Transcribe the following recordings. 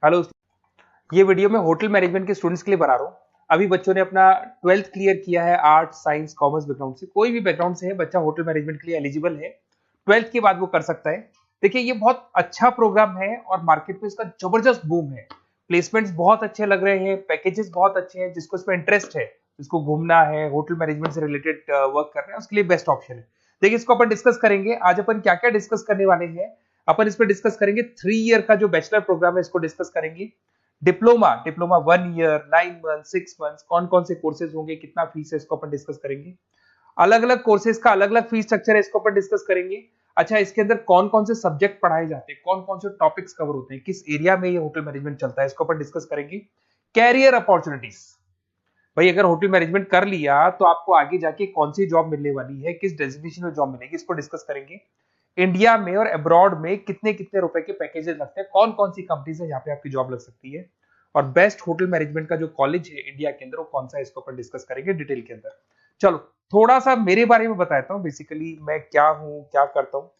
Hello. ये video मैं hotel management के स्टूडेंट्स के लिए बना रहा हूँ। अभी बच्चों ने अपना 12th क्लियर किया है, आर्ट साइंस कॉमर्स बैकग्राउंड से, कोई भी बैकग्राउंड से है बच्चा होटल मैनेजमेंट के लिए एलिजिबल है। 12th के बाद वो कर सकता है। देखिए ये बहुत अच्छा प्रोग्राम है और मार्केट में इसका जबरदस्त बूम है। प्लेसमेंट्स बहुत अच्छे लग रहे हैं, पैकेजेस बहुत अच्छे हैं। जिसको इसमें इंटरेस्ट है, जिसको घूमना है, होटल मैनेजमेंट से रिलेटेड वर्क करना है, उसके लिए बेस्ट ऑप्शन है। देखिए इसको अपन डिस्कस करेंगे आज। अपन क्या क्या डिस्कस करने वाले हैं, अपन इसमें डिस्कस करेंगे 3 ईयर का जो बैचलर प्रोग्राम है इसको डिस्कस करेंगे। Diploma diploma 1 year, 9 month, 6 month, कौन कौन से कोर्सेज होंगे, कितना फीस है, इसको अपन डिस्कस करेंगे। अलग अलग कोर्सेज का अलग अलग फीस स्ट्रक्चर है, इसको अपन डिस्कस करेंगे। अच्छा, इसके अंदर कौन कौन से सब्जेक्ट पढ़ाए जाते हैं, कौन कौन से टॉपिक्स कवर होते हैं, किस एरिया में ये होटल मैनेजमेंट चलता है, इसको अपन डिस्कस करेंगे। कैरियर अपॉर्चुनिटीज, भाई अगर होटल मैनेजमेंट कर लिया तो आपको आगे जाके कौन सी जॉब मिलने वाली है, किस डेजिग्नेशन में जॉब मिलेगी, इसको डिस्कस करेंगे। इंडिया में और अब्रॉड में कितने कितने रुपए के पैकेजेस लगते हैं, कौन कौन सी कंपनीज है यहाँ पे आपकी जॉब लग सकती है, और बेस्ट होटल मैनेजमेंट का जो कॉलेज है इंडिया के अंदर वो कौन सा है, इसको अपन डिस्कस करेंगे डिटेल के अंदर। चलो थोड़ा सा मेरे बारे में बताता हूँ। बेसिकली मैं क्या हूँ, क्या करता हूँ।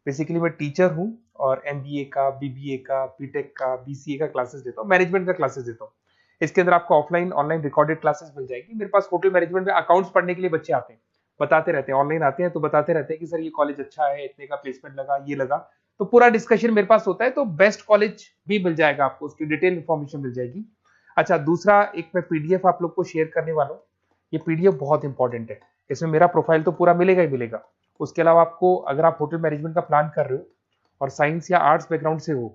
बेसिकली मैं टीचर हूँ और एमबीए का, बीबीए का, बीटेक का, बीसीए का क्लासेस देता हूँ, मैनेजमेंट का क्लासेस देता हूँ। इसके अंदर आपको ऑफलाइन ऑनलाइन रिकॉर्डेड क्लासेस मिल जाएगी। मेरे पास होटल मैनेजमेंट में अकाउंट्स पढ़ने के लिए बच्चे आते हैं, बताते रहते हैं, ऑनलाइन आते हैं तो बताते रहते हैं कि सर ये कॉलेज अच्छा है, इतने का प्लेसमेंट लगा, ये लगा। तो पूरा डिस्कशन मेरे पास होता है, तो बेस्ट कॉलेज भी मिल जाएगा आपको, उसकी डिटेल इंफॉर्मेशन मिल जाएगी। अच्छा, दूसरा एक मैं पीडीएफ आप लोग को शेयर करने वाला हूँ। ये पीडीएफ बहुत इंपॉर्टेंट है, इसमें मेरा प्रोफाइल तो पूरा मिलेगा ही मिलेगा। उसके अलावा आपको अगर आप होटल मैनेजमेंट का प्लान कर रहे हो और साइंस या आर्ट्स बैकग्राउंड से हो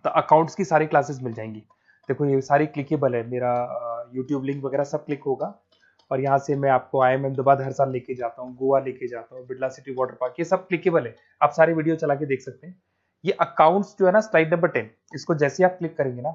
तो अकाउंट्स की सारी क्लासेस मिल जाएंगी। देखो ये सारी क्लिकेबल है, मेरा यूट्यूब लिंक वगैरह सब क्लिक होगा। और यहाँ से मैं आपको IIM अहमदाबाद हर साल लेके जाता हूँ, गोवा लेके जाता हूँ, बिरला सिटी वाटर पार्क, ये सब क्लिकेबल है। आप सारे वीडियो चला के देख सकते हैं। ये अकाउंट्स जो है ना, स्लाइड नंबर 10, इसको जैसे आप क्लिक करेंगे ना,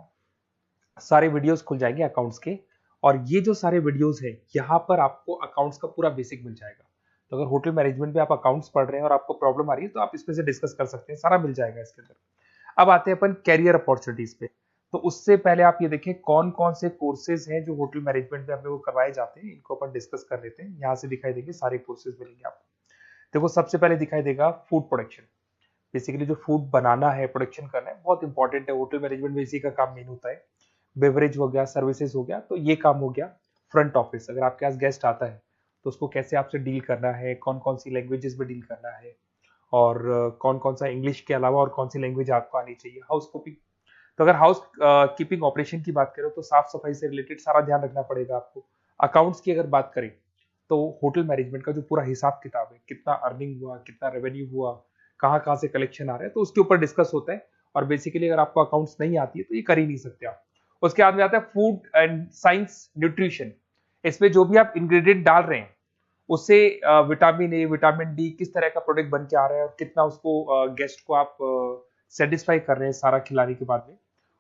सारे वीडियोस खुल जाएंगे अकाउंट्स के। और ये जो सारे वीडियोस है यहाँ पर आपको अकाउंट्स का पूरा बेसिक मिल जाएगा। तो अगर होटल मैनेजमेंट में आप अकाउंट्स पढ़ रहे हैं और आपको प्रॉब्लम आ रही है तो आप इसमें से डिस्कस कर सकते हैं, सारा मिल जाएगा इसके अंदर। अब आते हैं अपन कैरियर अपॉर्चुनिटीज पे। तो उससे पहले आप ये देखें कौन कौन से कोर्सेज हैं जो होटल मैनेजमेंट में अपने को करवाए जाते हैं, इनको अपन डिस्कस कर लेते हैं। यहाँ से दिखाई देंगे सारे कोर्सेज मिलेंगे आपको। देखो सबसे पहले दिखाई देगा फूड प्रोडक्शन। बेसिकली जो फूड बनाना है, प्रोडक्शन करना है, बहुत इंपॉर्टेंट है। होटल मैनेजमेंट में इसी का काम मेन होता है। बेवरेज हो गया, सर्विसेज हो गया, तो ये काम हो गया। फ्रंट ऑफिस, अगर आपके पास गेस्ट आता है तो उसको कैसे आपसे डील करना है, कौन कौन सी लैंग्वेजेस में डील करना है, और कौन कौन सा इंग्लिश के अलावा और कौन सी लैंग्वेज आपको आनी चाहिए। हाउस कीपिंग, तो अगर हाउस कीपिंग ऑपरेशन की बात करें तो साफ सफाई से रिलेटेड सारा ध्यान रखना पड़ेगा आपको। अकाउंट्स की अगर बात करें तो होटल मैनेजमेंट का जो पूरा हिसाब किताब है, कितना अर्निंग हुआ, कितना रेवेन्यू हुआ, कहाँ कहाँ से कलेक्शन आ रहा है, तो उसके ऊपर डिस्कस होता है। और बेसिकली अगर आपको अकाउंट्स नहीं आती है तो ये कर ही नहीं सकते आप। उसके बाद में आता है फूड एंड साइंस न्यूट्रिशन। इसमें जो भी आप इंग्रेडिएंट डाल रहे हैं उससे विटामिन ए, विटामिन डी, किस तरह का प्रोडक्ट बन के आ रहा है और कितना उसको गेस्ट को आप सेटिस्फाई कर रहे हैं सारा खिलाने के बाद में।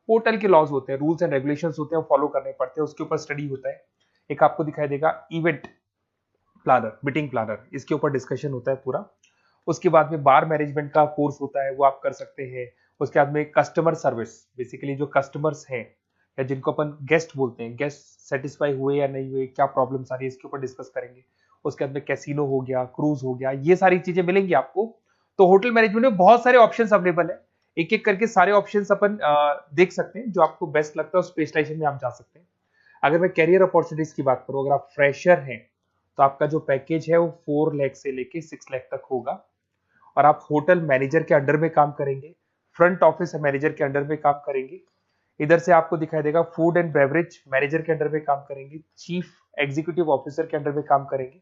होटल के लॉज होते हैं, रूल्स एंड रेगुलेशंस होते हैं, वो फॉलो करने पड़ते हैं, उसके ऊपर स्टडी होता है। एक आपको दिखाई देगा इवेंट प्लानर, मीटिंग प्लानर, इसके ऊपर डिस्कशन होता है पूरा। उसके बाद में बार मैनेजमेंट का कोर्स होता है, वो आप कर सकते हैं। उसके बाद में कस्टमर सर्विस, बेसिकली जो कस्टमर्स हैं या जिनको अपन गेस्ट बोलते हैं, गेस्ट सेटिस्फाई हुए या नहीं हुए, क्या प्रॉब्लम्स आ रही है, इसके ऊपर डिस्कस करेंगे। उसके बाद में कैसीनो हो गया, क्रूज हो गया, ये सारी चीजें मिलेंगी आपको। तो होटल मैनेजमेंट में बहुत सारे ऑप्शन अवेलेबल है। एक एक करके सारे ऑप्शन अपन देख सकते हैं, जो आपको बेस्ट लगता है उस स्पेशलाइजेशन में आप जा सकते हैं। अगर मैं कैरियर अपॉर्चुनिटीज की बात करूं, अगर आप फ्रेशर हैं तो आपका जो पैकेज है वो 4 लाख से लेके 6 लाख तक होगा। और आप होटल मैनेजर के अंडर में काम करेंगे, फ्रंट ऑफिस मैनेजर के अंडर में काम करेंगे। इधर से आपको दिखाई देगा फूड एंड बेवरेज मैनेजर के अंडर में काम करेंगे, चीफ एग्जीक्यूटिव ऑफिसर के अंडर में काम करेंगे,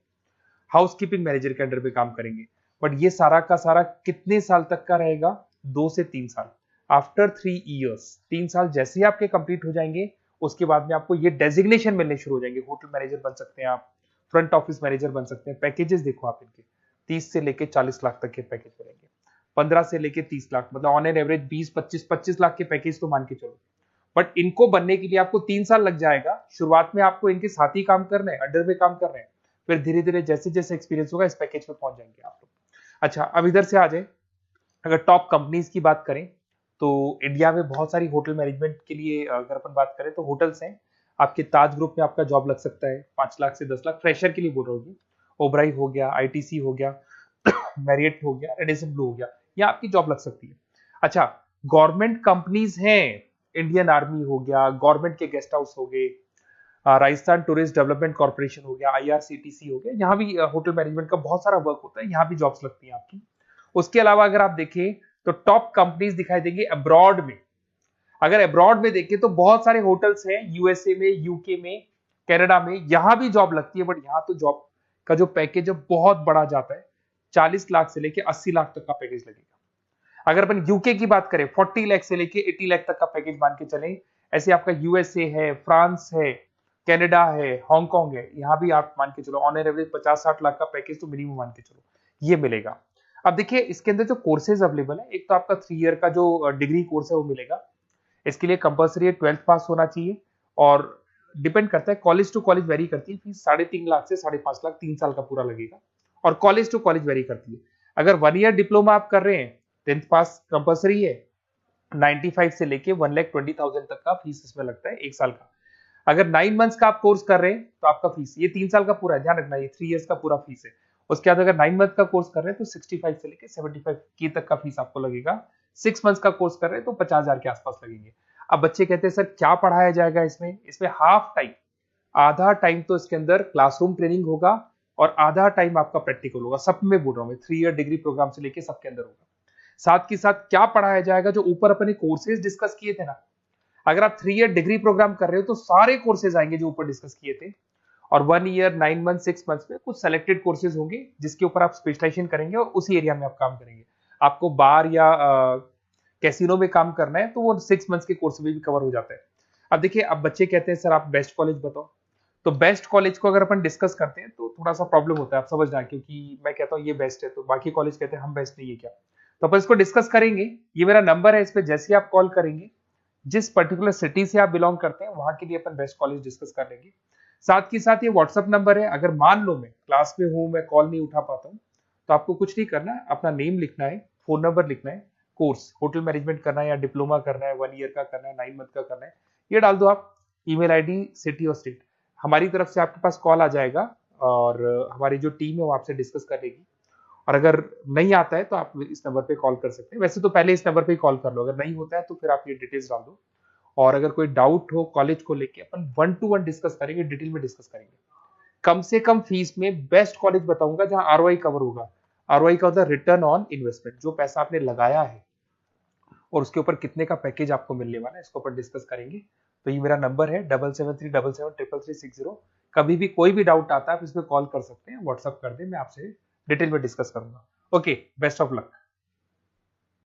हाउस कीपिंग मैनेजर के अंडर में काम करेंगे। बट ये सारा का सारा कितने साल तक का रहेगा? 2 से 3 साल। आफ्टर 3 इयर्स, 3 साल जैसे ही आपके कंप्लीट हो जाएंगे उसके बाद में आपको ये डेजिग्नेशन मिलने शुरू हो जाएंगे। होटल मैनेजर बन सकते हैं आप, फ्रंट ऑफिस मैनेजर बन सकते हैं। पैकेजेस देखो आप इनके, 30 से लेके 40 लाख तक के पैकेज मिलेंगे, 15 से लेके 30 लाख, मतलब ऑन एन एवरेज 20, 25, 25 लाख के पैकेज तो मान के चलो। बट इनको बनने के लिए आपको 3 साल लग जाएगा। शुरुआत में आपको इनके साथ ही काम करना है, अंडर में काम कर रहे हैं, फिर धीरे धीरे जैसे जैसे एक्सपीरियंस होगा इस पैकेज पे पहुंच जाएंगे आप लोग। अच्छा, अब इधर से आ जाए, अगर टॉप कंपनीज की बात करें तो इंडिया में बहुत सारी होटल मैनेजमेंट के लिए अगर अपन बात करें तो होटल्स हैं। आपके ताज ग्रुप में आपका जॉब लग सकता है 5 लाख से 10 लाख, फ्रेशर के लिए बोल रहा हूँ। ओबराई हो गया, आईटीसी हो गया, मैरियट हो गया, रेडिसन ब्लू हो गया, ये आपकी जॉब लग सकती है। अच्छा, गवर्नमेंट कंपनीज हैं इंडियन आर्मी हो गया, गवर्नमेंट के गेस्ट हाउस हो गए, राजस्थान टूरिस्ट डेवलपमेंट कॉर्पोरेशन हो गया, आईआरसीटीसी हो गया, यहाँ भी होटल मैनेजमेंट का बहुत सारा वर्क होता है, यहाँ भी जॉब्स लगती हैं आपकी। उसके अलावा अगर आप देखें तो टॉप कंपनीज दिखाई देंगे अब्रॉड में। अगर अब्रॉड में देखें तो बहुत सारे होटल्स हैं यूएसए में, यूके में, कनाडा में, यहां भी जॉब लगती है, बट यहाँ तो जॉब का जो पैकेज है बहुत बड़ा जाता है, 40 लाख से लेके 80 लाख तक का पैकेज लगेगा। अगर अपन यूके की बात करें 40 लाख से लेके 80 लाख तक का पैकेज मान के चलें। ऐसे आपका यूएसए है, फ्रांस है, कनाडा है, हांगकांग है, यहाँ भी आप मान के चलो ऑन एवरेज 50-60 लाख का पैकेज तो मिनिमम मान के चलो ये मिलेगा। अब देखिए इसके अंदर जो कोर्सेज अवेलेबल है, एक तो आपका 3 ईयर का जो डिग्री कोर्स है वो मिलेगा। इसके लिए कंपलसरी 12th पास होना चाहिए, और डिपेंड करता है कॉलेज टू कॉलेज वेरी करती है फीस, 3.5 लाख से 5.5 लाख 3 साल का पूरा लगेगा, और कॉलेज टू कॉलेज वेरी करती है। अगर 1 ईयर डिप्लोमा आप कर रहे हैं, 10th पास कंपलसरी है, 95 से लेके 1,20,000 तक का फीस इसमें लगता है 1 साल का। अगर 9 मंथ्स का आप कोर्स कर रहे हैं तो आपका फीस, ये 3 साल का पूरा है, ध्यान रखना ये 3 इयर्स का पूरा फीस है। उसके बाद अगर 9 मंथ का कोर्स कर रहे हैं तो 65 से लेके 75 के तक का फीस आपको लगेगा। 6 मंथ्स का कोर्स कर रहे हैं तो 50,000 के आसपास लगेंगे। अब बच्चे कहते हैं सर क्या पढ़ाया जाएगा इसमें हाफ टाइम, आधा टाइम तो इसके अंदर क्लासरूम ट्रेनिंग होगा और आधा टाइम आपका प्रैक्टिकल होगा। सब में बोल रहा हूँ मैं, 3 ईयर डिग्री प्रोग्राम से लेके सबके अंदर होगा। साथ के साथ क्या पढ़ाया जाएगा, जो ऊपर अपने कोर्सेज डिस्कस किए थे ना, अगर आप 3 ईयर डिग्री प्रोग्राम कर रहे हो तो सारे कोर्सेज आएंगे जो ऊपर डिस्कस किए थे, और 1 ईयर 9 मंथ 6 मंथ्स में कुछ सेलेक्टेड कोर्सेज होंगे जिसके ऊपर आप स्पेशलाइजेशन करेंगे और उसी एरिया में आप काम करेंगे। आपको बार या कैसीनो में काम करना है तो वो 6 मंथ्स के कोर्स में भी कवर हो जाता है। अब देखिए, अब बच्चे कहते हैं सर आप बेस्ट कॉलेज बताओ, तो बेस्ट कॉलेज को अगर अपन डिस्कस करते हैं तो थोड़ा सा प्रॉब्लम होता है, आप समझना, क्योंकि मैं कहता हूँ ये बेस्ट है तो बाकी कॉलेज कहते हैं हम बेस्ट नहीं है क्या। तो अपन इसको डिस्कस करेंगे। ये मेरा नंबर है, इस पे जैसे ही आप कॉल करेंगे, जिस पर्टिकुलर सिटी से आप बिलोंग करते हैं वहां के लिए अपन बेस्ट कॉलेज डिस्कस कर लेंगे। साथ के साथ ये व्हाट्सअप नंबर है, अगर मान लो मैं क्लास में हूं, मैं कॉल नहीं उठा पाता हूँ, तो आपको कुछ नहीं करना है, अपना नेम लिखना है, फोन नंबर लिखना है, कोर्स होटल मैनेजमेंट करना है या डिप्लोमा करना है, 1 ईयर का करना है, 9 मंथ का करना है, ये डाल दो आप, ईमेल आईडी, सिटी और स्टेट। हमारी तरफ से आपके पास कॉल आ जाएगा और हमारी जो टीम है वो आपसे डिस्कस करेगी। और अगर नहीं आता है तो आप इस नंबर पे कॉल कर सकते हैं, वैसे तो पहले इस नंबर पे कॉल कर लो, अगर नहीं होता है तो फिर आप ये डिटेल्स डाल दो। और अगर कोई डाउट हो कॉलेज को लेके, अपन 1 to 1 डिस्कस करेंगे, डिटेल में डिस्कस करेंगे। कम से कम फीस में बेस्ट कॉलेज बताऊंगा जहां आरओआई कवर होगा। आरओआई का होता है रिटर्न ऑन इन्वेस्टमेंट, जो पैसा आपने लगाया है और उसके ऊपर कितने का पैकेज आपको मिलने वाला है, इसको अपन डिस्कस करेंगे। तो ये मेरा नंबर है 7737733360। कभी भी कोई भी डाउट आता है आप इस पर कॉल कर सकते हैं, व्हाट्सअप कर दे, मैं आपसे डिटेल में डिस्कस करूंगा। Okay, best of luck.